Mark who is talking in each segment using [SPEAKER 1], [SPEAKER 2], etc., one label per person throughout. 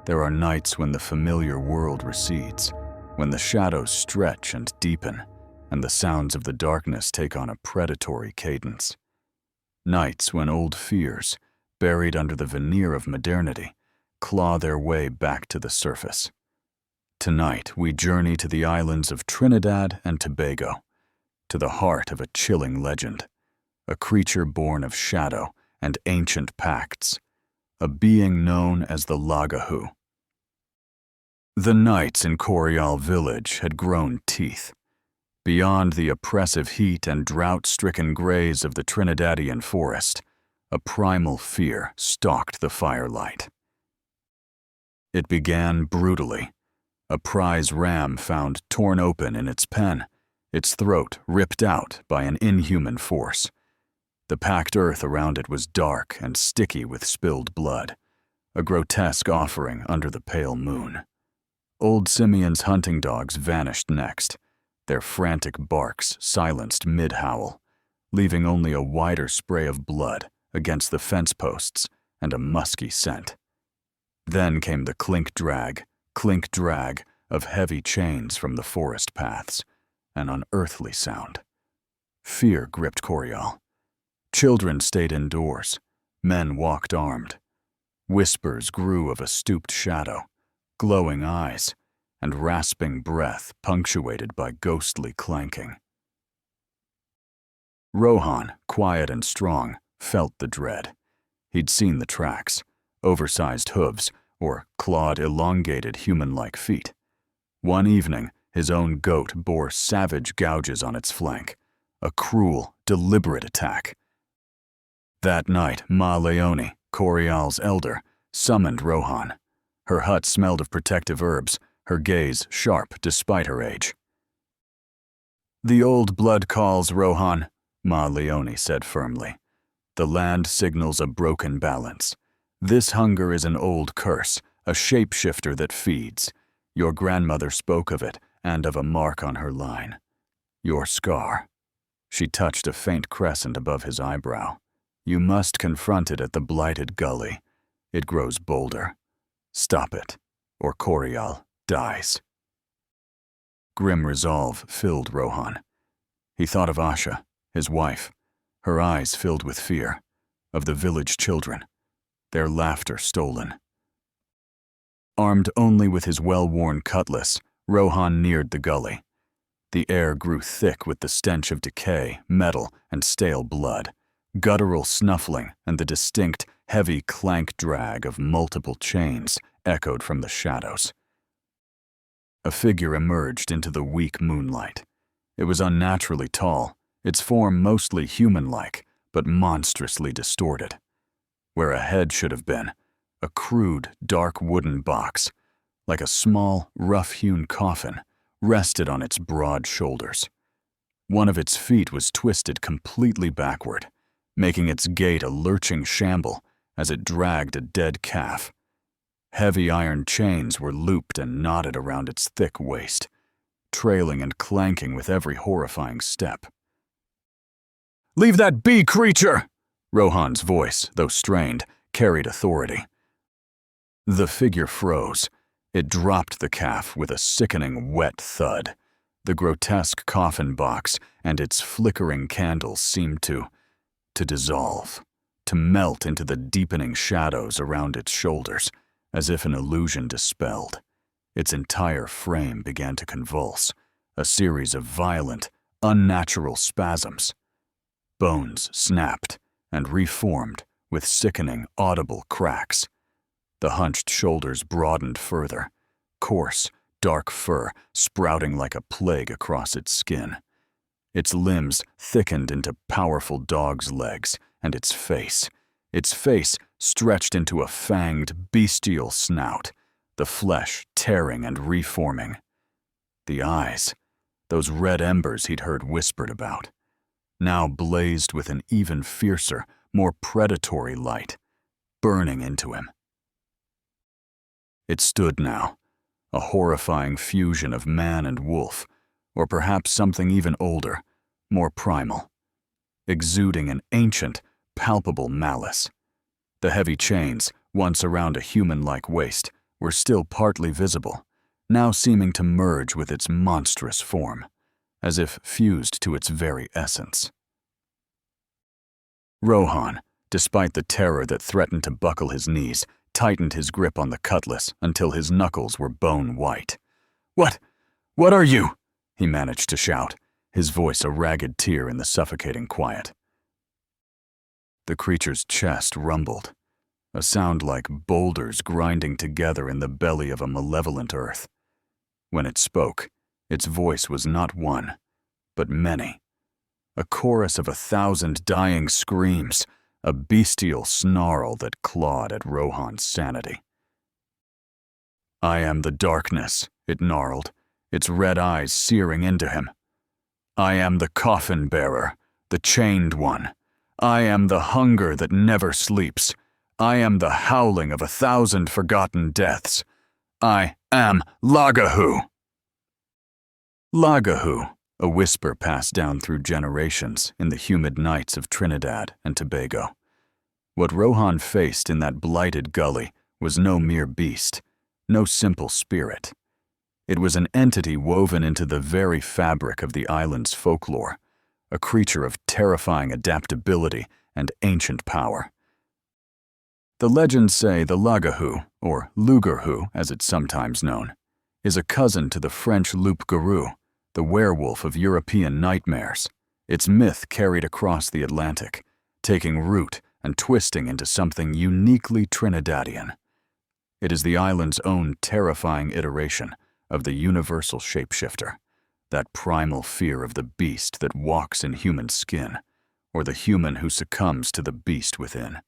[SPEAKER 1] There are nights when the familiar world recedes, when the shadows stretch and deepen, and the sounds of the darkness take on a predatory cadence. Nights when old fears, buried under the veneer of modernity, claw their way back to the surface. Tonight, we journey to the islands of Trinidad and Tobago, to the heart of a chilling legend, a creature born of shadow and ancient pacts, a being known as the Lagahoo. The nights in Coryall village had grown teeth. Beyond the oppressive heat and drought-stricken grays of the Trinidadian forest, a primal fear stalked the firelight. It began brutally. A prize ram found torn open in its pen, its throat ripped out by an inhuman force. The packed earth around it was dark and sticky with spilled blood, a grotesque offering under the pale moon. Old Simeon's hunting dogs vanished next, their frantic barks silenced mid-howl, leaving only a wider spray of blood against the fence posts and a musky scent. Then came the clink-drag of heavy chains from the forest paths, an unearthly sound. Fear gripped Coryall. Children stayed indoors. Men walked armed. Whispers grew of a stooped shadow, glowing eyes, and rasping breath punctuated by ghostly clanking. Rohan, quiet and strong, felt the dread. He'd seen the tracks, oversized hooves, or clawed, elongated human-like feet. One evening, his own goat bore savage gouges on its flank, a cruel, deliberate attack. That night, Ma Leone, Coryall's elder, summoned Rohan. Her hut smelled of protective herbs, her gaze sharp despite her age. "The old blood calls, Rohan," Ma Leone said firmly. "The land signals a broken balance. This hunger is an old curse, a shapeshifter that feeds. Your grandmother spoke of it and of a mark on her line. Your scar." She touched a faint crescent above his eyebrow. "You must confront it at the blighted gully. It grows bolder. Stop it, or Coryall dies." Grim resolve filled Rohan. He thought of Asha, his wife, her eyes filled with fear, of the village children, their laughter stolen. Armed only with his well-worn cutlass, Rohan neared the gully. The air grew thick with the stench of decay, metal, and stale blood, guttural snuffling and the distinct, heavy clank-drag of multiple chains echoed from the shadows. A figure emerged into the weak moonlight. It was unnaturally tall, its form mostly human-like, but monstrously distorted. Where a head should have been, a crude, dark wooden box, like a small, rough-hewn coffin, rested on its broad shoulders. One of its feet was twisted completely backward, making its gait a lurching shamble as it dragged a dead calf. Heavy iron chains were looped and knotted around its thick waist, trailing and clanking with every horrifying step. "Leave that be, creature!" Rohan's voice, though strained, carried authority. The figure froze. It dropped the calf with a sickening wet thud. The grotesque coffin box and its flickering candles seemed to dissolve, to melt into the deepening shadows around its shoulders, as if an illusion dispelled. Its entire frame began to convulse, a series of violent, unnatural spasms. Bones snapped and reformed with sickening, audible cracks. The hunched shoulders broadened further, coarse, dark fur sprouting like a plague across its skin. Its limbs thickened into powerful dog's legs, and its face stretched into a fanged, bestial snout, the flesh tearing and reforming. The eyes, those red embers he'd heard whispered about, now blazed with an even fiercer, more predatory light, burning into him. It stood now, a horrifying fusion of man and wolf, or perhaps something even older, more primal, exuding an ancient, palpable malice. The heavy chains, once around a human-like waist, were still partly visible, now seeming to merge with its monstrous form, as if fused to its very essence. Rohan, despite the terror that threatened to buckle his knees, tightened his grip on the cutlass until his knuckles were bone white. What are you?" he managed to shout, his voice a ragged tear in the suffocating quiet. The creature's chest rumbled, a sound like boulders grinding together in the belly of a malevolent earth. When it spoke, its voice was not one, but many. A chorus of 1,000 dying screams, a bestial snarl that clawed at Rohan's sanity. "I am the darkness," it gnarled, its red eyes searing into him. "I am the coffin bearer, the chained one. I am the hunger that never sleeps. I am the howling of 1,000 forgotten deaths. I am Lagahoo." Lagahoo, a whisper passed down through generations in the humid nights of Trinidad and Tobago. What Rohan faced in that blighted gully was no mere beast, no simple spirit. It was an entity woven into the very fabric of the island's folklore, a creature of terrifying adaptability and ancient power. The legends say the Lagahoo, or Lagahoo as it's sometimes known, is a cousin to the French loup-garou, the werewolf of European nightmares, its myth carried across the Atlantic, taking root and twisting into something uniquely Trinidadian. It is the island's own terrifying iteration of the universal shapeshifter, that primal fear of the beast that walks in human skin, or the human who succumbs to the beast within.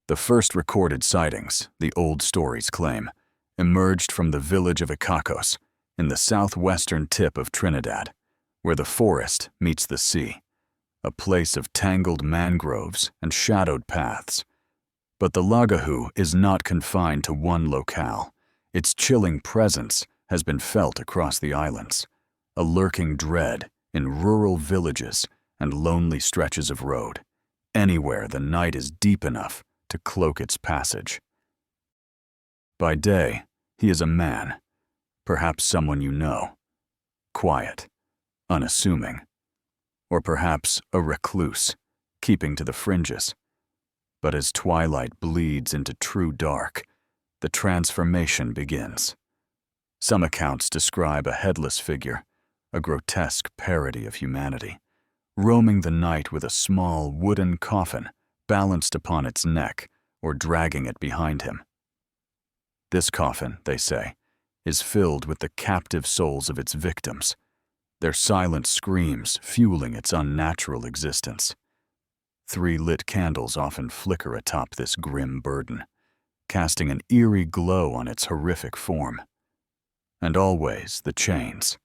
[SPEAKER 1] The first recorded sightings, the old stories claim, emerged from the village of Icacos, in the southwestern tip of Trinidad, where the forest meets the sea, a place of tangled mangroves and shadowed paths. But the Lagahoo is not confined to one locale. Its chilling presence has been felt across the islands, a lurking dread in rural villages and lonely stretches of road, anywhere the night is deep enough to cloak its passage. By day, he is a man, perhaps someone you know, quiet, unassuming, or perhaps a recluse, keeping to the fringes. But as twilight bleeds into true dark, the transformation begins. Some accounts describe a headless figure, a grotesque parody of humanity, roaming the night with a small wooden coffin balanced upon its neck or dragging it behind him. This coffin, they say, is filled with the captive souls of its victims, their silent screams fueling its unnatural existence. 3 lit candles often flicker atop this grim burden, casting an eerie glow on its horrific form. And always the chains,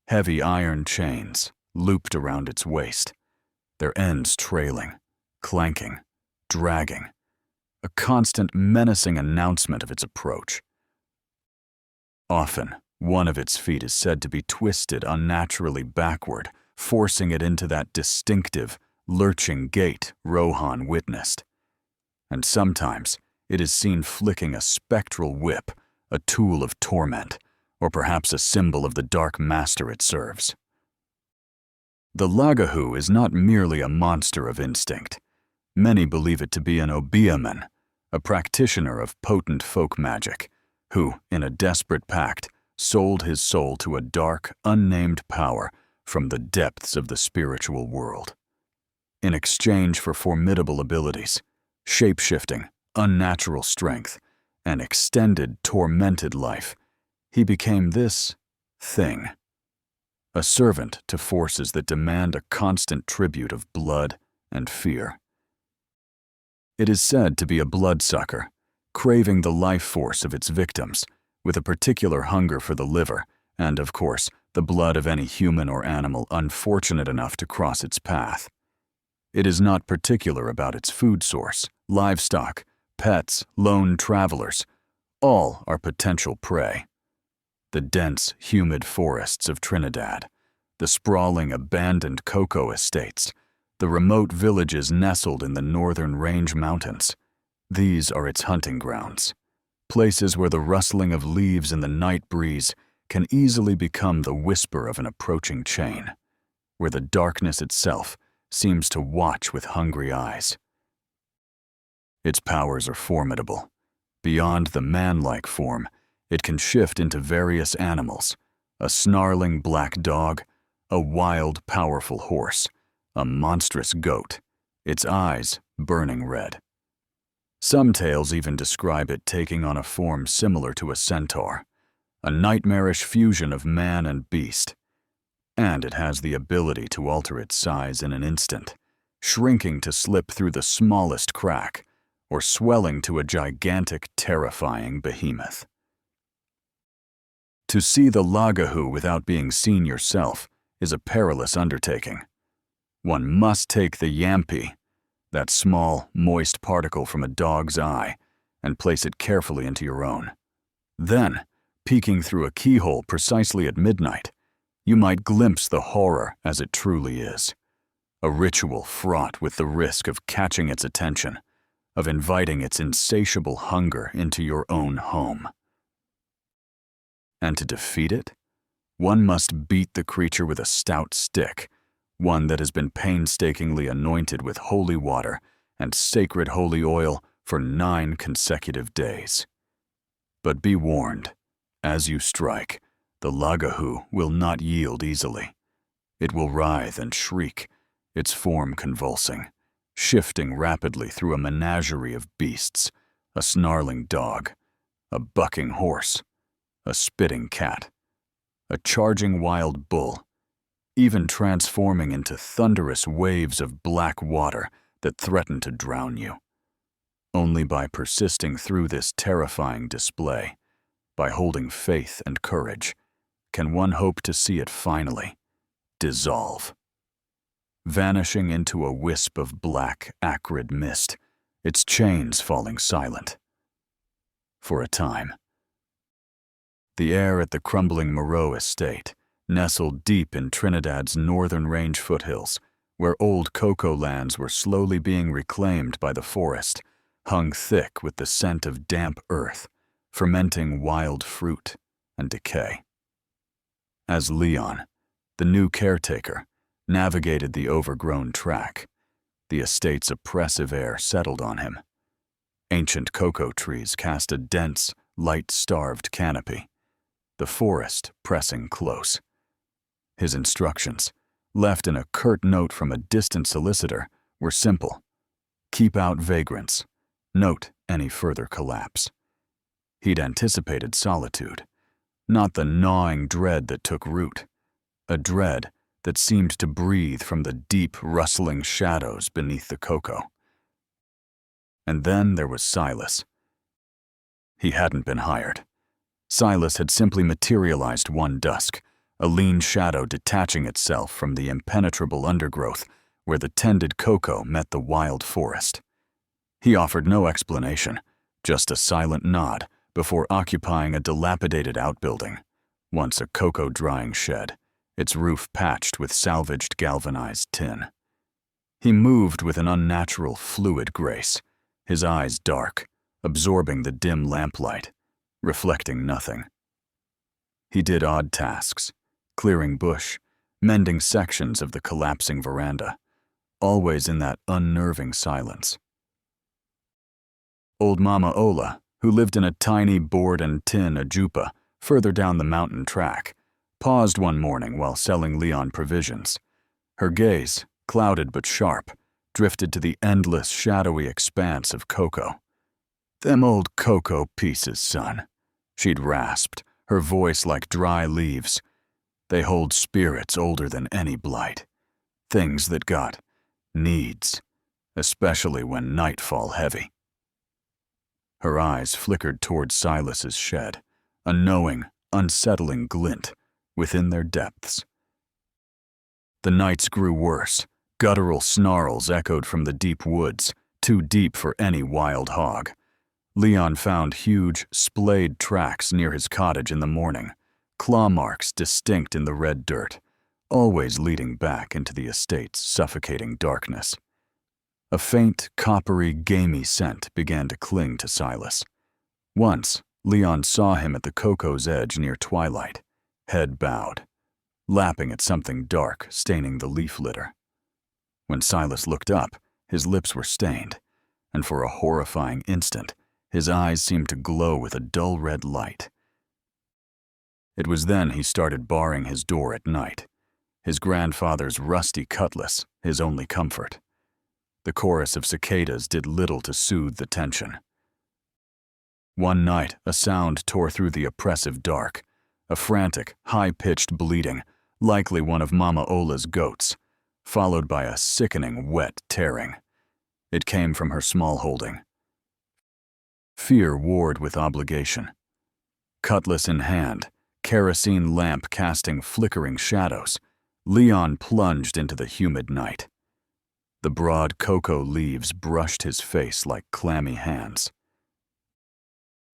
[SPEAKER 1] heavy iron chains looped around its waist, their ends trailing, clanking, dragging, a constant menacing announcement of its approach. Often, one of its feet is said to be twisted unnaturally backward, forcing it into that distinctive, lurching gait Rohan witnessed. And sometimes, it is seen flicking a spectral whip, a tool of torment, or perhaps a symbol of the dark master it serves. The Lagahoo is not merely a monster of instinct. Many believe it to be an Obeah, a practitioner of potent folk magic, who, in a desperate pact, sold his soul to a dark, unnamed power from the depths of the spiritual world. In exchange for formidable abilities, shape-shifting, unnatural strength, and extended, tormented life, he became this thing, a servant to forces that demand a constant tribute of blood and fear. It is said to be a bloodsucker, craving the life force of its victims, with a particular hunger for the liver and, of course, the blood of any human or animal unfortunate enough to cross its path. It is not particular about its food source, livestock, pets, lone travelers. All are potential prey. The dense, humid forests of Trinidad, the sprawling, abandoned cocoa estates, the remote villages nestled in the northern range mountains. These are its hunting grounds, places where the rustling of leaves in the night breeze can easily become the whisper of an approaching chain, where the darkness itself seems to watch with hungry eyes. Its powers are formidable. Beyond the man-like form, it can shift into various animals: a snarling black dog, a wild, powerful horse, a monstrous goat, its eyes burning red. Some tales even describe it taking on a form similar to a centaur, a nightmarish fusion of man and beast. And it has the ability to alter its size in an instant, shrinking to slip through the smallest crack, or swelling to a gigantic, terrifying behemoth. To see the Lagahoo without being seen yourself is a perilous undertaking. One must take the yampi, that small, moist particle from a dog's eye, and place it carefully into your own. Then, peeking through a keyhole precisely at midnight, you might glimpse the horror as it truly is. A ritual fraught with the risk of catching its attention, of inviting its insatiable hunger into your own home. And to defeat it, one must beat the creature with a stout stick, one that has been painstakingly anointed with holy water and sacred holy oil for 9 consecutive days. But be warned, as you strike, the Lagahoo will not yield easily. It will writhe and shriek, its form convulsing, shifting rapidly through a menagerie of beasts: a snarling dog, a bucking horse, a spitting cat, a charging wild bull, even transforming into thunderous waves of black water that threaten to drown you. Only by persisting through this terrifying display, by holding faith and courage, can one hope to see it finally dissolve. Vanishing into a wisp of black, acrid mist, its chains falling silent. For a time. The air at the crumbling Moreau estate, nestled deep in Trinidad's northern range foothills, where old cocoa lands were slowly being reclaimed by the forest, hung thick with the scent of damp earth, fermenting wild fruit and decay. As Leon, the new caretaker, navigated the overgrown track, the estate's oppressive air settled on him. Ancient cocoa trees cast a dense, light-starved canopy, the forest pressing close. His instructions, left in a curt note from a distant solicitor, were simple: keep out vagrants, note any further collapse. He'd anticipated solitude, not the gnawing dread that took root, a dread that seemed to breathe from the deep, rustling shadows beneath the cocoa. And then there was Silas. He hadn't been hired. Silas had simply materialized one dusk, a lean shadow detaching itself from the impenetrable undergrowth where the tended cocoa met the wild forest. He offered no explanation, just a silent nod before occupying a dilapidated outbuilding, once a cocoa drying shed, its roof patched with salvaged galvanized tin. He moved with an unnatural, fluid grace, his eyes dark, absorbing the dim lamplight, reflecting nothing. He did odd tasks, clearing bush, mending sections of the collapsing veranda, always in that unnerving silence. Old Mama Ola, who lived in a tiny board and tin ajupa further down the mountain track, paused one morning while selling Leon provisions. Her gaze, clouded but sharp, drifted to the endless, shadowy expanse of cocoa. "Them old cocoa pieces, son," she'd rasped, her voice like dry leaves. "They hold spirits older than any blight. Things that got needs, especially when nightfall heavy." Her eyes flickered toward Silas's shed, a knowing, unsettling glint within their depths. The nights grew worse. Guttural snarls echoed from the deep woods, too deep for any wild hog. Leon found huge, splayed tracks near his cottage in the morning, claw marks distinct in the red dirt, always leading back into the estate's suffocating darkness. A faint, coppery, gamey scent began to cling to Silas. Once, Leon saw him at the coco's edge near twilight, head bowed, lapping at something dark staining the leaf litter. When Silas looked up, his lips were stained, and for a horrifying instant, his eyes seemed to glow with a dull red light. It was then he started barring his door at night, his grandfather's rusty cutlass his only comfort. The chorus of cicadas did little to soothe the tension. One night, a sound tore through the oppressive dark, a frantic, high-pitched bleating, likely one of Mama Ola's goats, followed by a sickening, wet tearing. It came from her small holding. Fear warred with obligation. Cutlass in hand, kerosene lamp casting flickering shadows, Leon plunged into the humid night. The broad cocoa leaves brushed his face like clammy hands.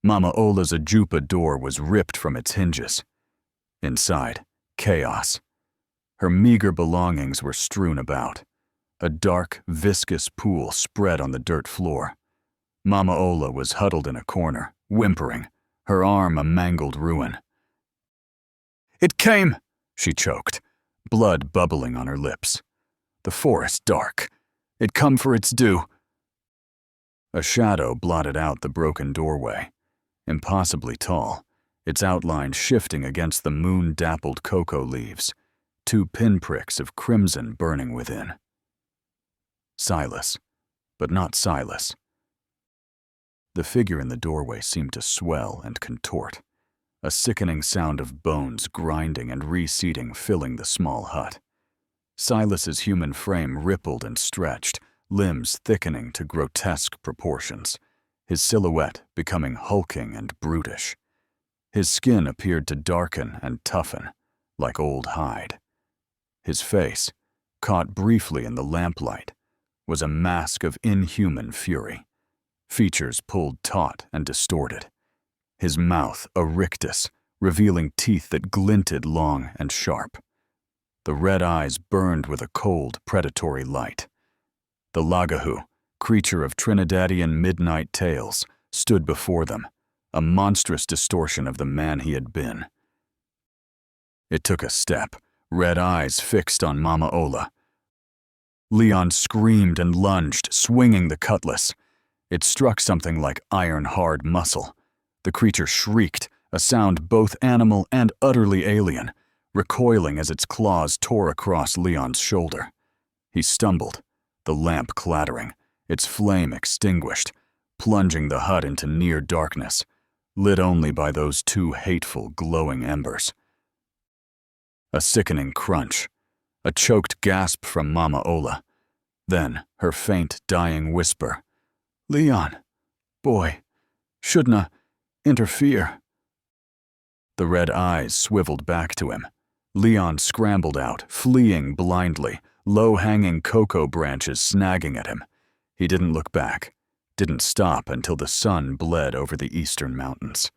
[SPEAKER 1] Mama Ola's ajupa door was ripped from its hinges. Inside, chaos. Her meager belongings were strewn about. A dark, viscous pool spread on the dirt floor. Mama Ola was huddled in a corner, whimpering, her arm a mangled ruin. "It came," she choked, blood bubbling on her lips. "The forest dark. It come for its due." A shadow blotted out the broken doorway, impossibly tall, its outline shifting against the moon-dappled cocoa leaves, 2 pinpricks of crimson burning within. Silas, but not Silas. The figure in the doorway seemed to swell and contort, a sickening sound of bones grinding and reseating filling the small hut. Silas's human frame rippled and stretched, limbs thickening to grotesque proportions, his silhouette becoming hulking and brutish. His skin appeared to darken and toughen, like old hide. His face, caught briefly in the lamplight, was a mask of inhuman fury, features pulled taut and distorted. His mouth a rictus, revealing teeth that glinted long and sharp. The red eyes burned with a cold, predatory light. The Lagahoo, creature of Trinidadian midnight tales, stood before them, a monstrous distortion of the man he had been. It took a step, red eyes fixed on Mama Ola. Leon screamed and lunged, swinging the cutlass. It struck something like iron-hard muscle. The creature shrieked, a sound both animal and utterly alien, recoiling as its claws tore across Leon's shoulder. He stumbled, the lamp clattering, its flame extinguished, plunging the hut into near darkness, lit only by those 2 hateful, glowing embers. A sickening crunch, a choked gasp from Mama Ola, then her faint, dying whisper, "Leon, boy, shouldna interfere." The red eyes swiveled back to him. Leon scrambled out, fleeing blindly, low-hanging cocoa branches snagging at him. He didn't look back, didn't stop until the sun bled over the eastern mountains.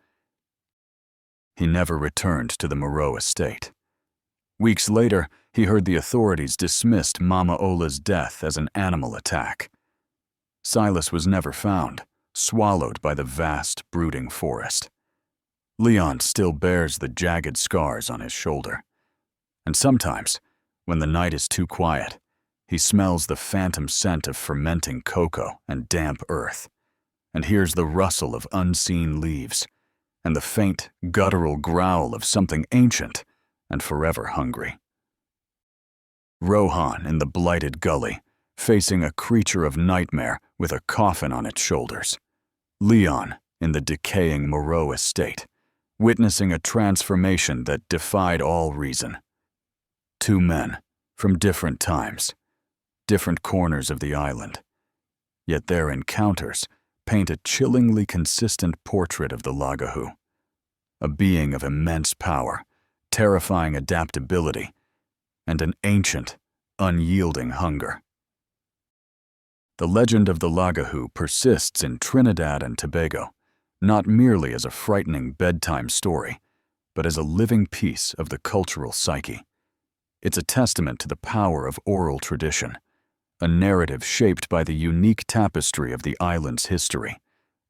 [SPEAKER 1] He never returned to the Moreau estate. Weeks later, he heard the authorities dismissed Mama Ola's death as an animal attack. Silas was never found, swallowed by the vast, brooding forest. Leon still bears the jagged scars on his shoulder. And sometimes, when the night is too quiet, he smells the phantom scent of fermenting cocoa and damp earth, and hears the rustle of unseen leaves, and the faint, guttural growl of something ancient and forever hungry. Rohan in the blighted gully, facing a creature of nightmare with a coffin on its shoulders. Leon in the decaying Moreau estate, witnessing a transformation that defied all reason. 2 men, from different times, different corners of the island, yet their encounters paint a chillingly consistent portrait of the Lagahoo, a being of immense power, terrifying adaptability, and an ancient, unyielding hunger. The legend of the Lagahoo persists in Trinidad and Tobago, not merely as a frightening bedtime story, but as a living piece of the cultural psyche. It's a testament to the power of oral tradition, a narrative shaped by the unique tapestry of the island's history,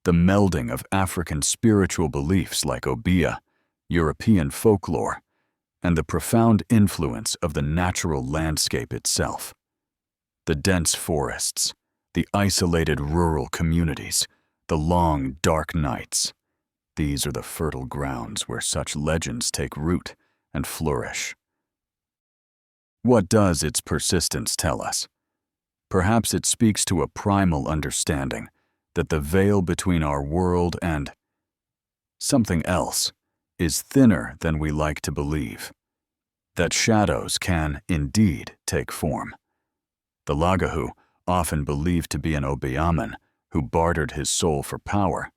[SPEAKER 1] the melding of African spiritual beliefs like Obeah, European folklore, and the profound influence of the natural landscape itself. The dense forests, the isolated rural communities, the long, dark nights. These are the fertile grounds where such legends take root and flourish. What does its persistence tell us? Perhaps it speaks to a primal understanding that the veil between our world and something else is thinner than we like to believe, that shadows can indeed take form. The Lagahoo, often believed to be an Obeahman who bartered his soul for power,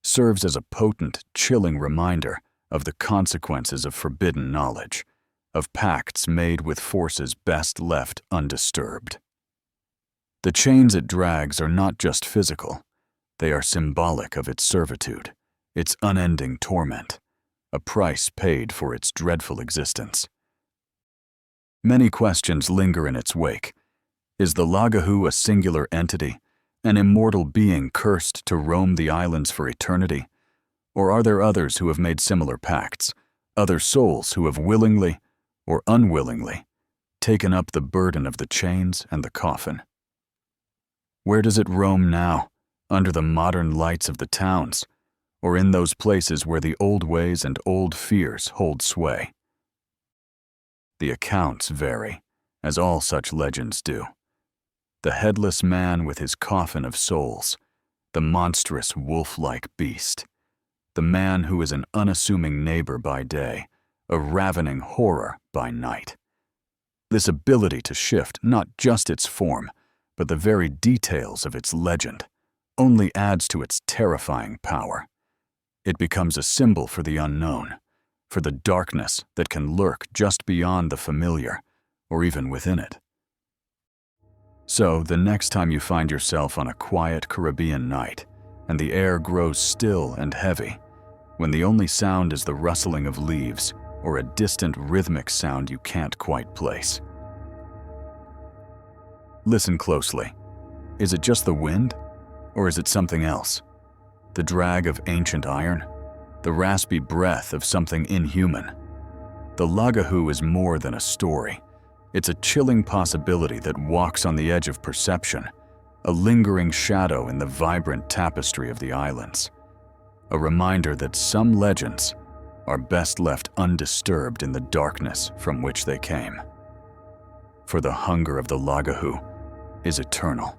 [SPEAKER 1] serves as a potent, chilling reminder of the consequences of forbidden knowledge, of pacts made with forces best left undisturbed. The chains it drags are not just physical, they are symbolic of its servitude, its unending torment, a price paid for its dreadful existence. Many questions linger in its wake. Is the Lagahoo a singular entity, an immortal being cursed to roam the islands for eternity? Or are there others who have made similar pacts, other souls who have willingly or unwillingly taken up the burden of the chains and the coffin? Where does it roam now, under the modern lights of the towns, or in those places where the old ways and old fears hold sway? The accounts vary, as all such legends do. The headless man with his coffin of souls, the monstrous wolf-like beast, the man who is an unassuming neighbor by day, a ravening horror by night. This ability to shift not just its form, but the very details of its legend, only adds to its terrifying power. It becomes a symbol for the unknown, for the darkness that can lurk just beyond the familiar, or even within it. So, the next time you find yourself on a quiet Caribbean night, and the air grows still and heavy, when the only sound is the rustling of leaves or a distant rhythmic sound you can't quite place, listen closely. Is it just the wind? Or is it something else? The drag of ancient iron? The raspy breath of something inhuman? The Lagahoo is more than a story. It's a chilling possibility that walks on the edge of perception, a lingering shadow in the vibrant tapestry of the islands. A reminder that some legends are best left undisturbed in the darkness from which they came. For the hunger of the Lagahoo is eternal.